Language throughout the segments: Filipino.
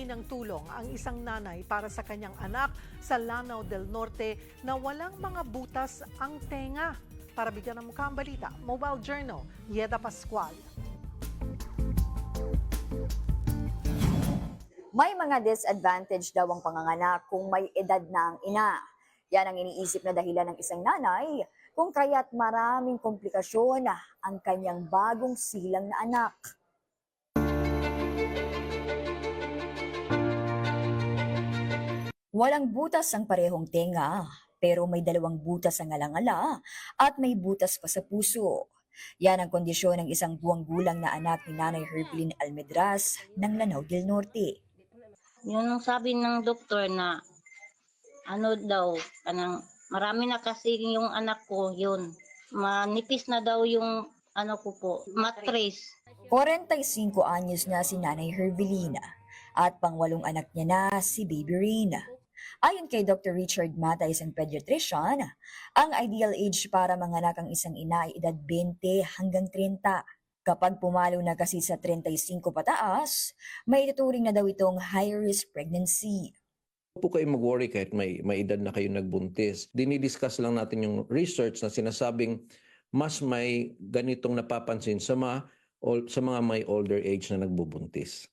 Humihingi ng tulong ang isang nanay para sa kanyang anak sa Lanao del Norte na walang mga butas ang tenga. Para bigyan ng mukha ang balita, Mobile Journal, Yeda Pascual. May mga disadvantage daw ang panganganak kung may edad na ang ina. Yan ang iniisip na dahilan ng isang nanay kung kaya't maraming komplikasyon ang kanyang bagong silang na anak. Walang butas ang parehong tenga, pero may dalawang butas ang alangala at may butas pa sa puso. Yan ang kondisyon ng isang buwang gulang na anak ni Nanay Herveline Almedras ng Lanao del Norte. Yun ang sabi ng doktor na ano daw, marami na kasi yung anak ko, yun. Manipis na daw yung ano ko po, mattress. 45 anyos na si Nanay Herveline at pangwalong anak niya na si Baby Rain. Ayon kay Dr. Richard Mata, isang pediatrician, ang ideal age para manganak ang isang ina ay edad 20 hanggang 30. Kapag pumalo na kasi sa 35 pataas, may ituturing na daw itong high-risk pregnancy. Huwag po kayo mag-worry kahit may edad na kayo nagbuntis. Dinidiscuss lang natin yung research na sinasabing mas may ganitong napapansin sa mga may older age na nagbubuntis.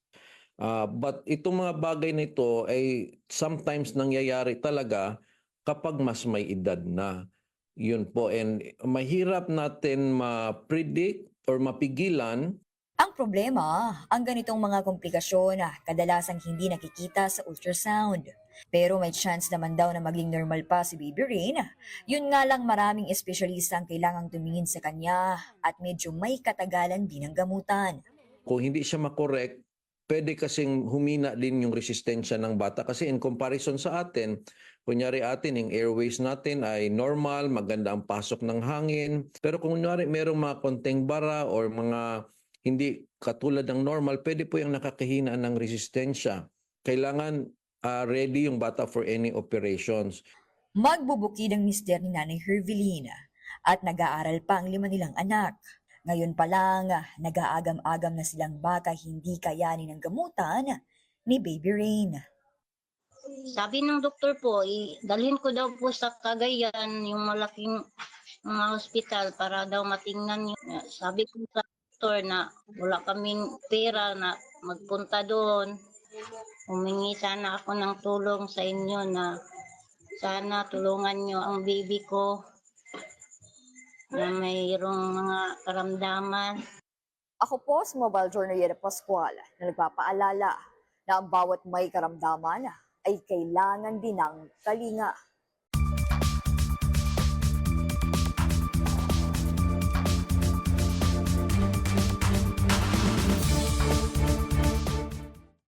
But itong mga bagay na ito ay sometimes nangyayari talaga kapag mas may edad na. Yun po. And mahirap natin ma-predict or mapigilan. Ang problema, ang ganitong mga komplikasyon kadalasang hindi nakikita sa ultrasound. Pero may chance naman daw na maging normal pa si Baby Rain. Yun nga lang maraming espesyalista ang kailangang tumingin sa kanya at medyo may katagalan din ang gamutan. Kung hindi siya makorek, pwede kasing humina din yung resistensya ng bata. Kasi in comparison sa atin, kunyari atin, yung airways natin ay normal, maganda ang pasok ng hangin. Pero kung kunyari merong mga konting bara or mga hindi katulad ng normal, pwede po yung nakakahina ng resistensya. Kailangan ready yung bata for any operations. Magbubukid ang mister ni Nanay Herveline at nag-aaral pa ang 5 nilang anak. Ngayon pa lang, nag-aagam-agam na silang baka hindi kayanin ng gamutan ni Baby Rain. Sabi ng doktor po, dalhin ko daw po sa Cagayan yung malaking mga hospital para daw matingnan yun. Sabi ko sa doktor na wala kaming pera na magpunta doon. Humingi sana ako ng tulong sa inyo na sana tulungan nyo ang baby ko na mayroong mga karamdaman. Ako po sa Mobile Journal Yeda Pascual na nagpapaalala na ang bawat may karamdaman ay kailangan din ng kalinga.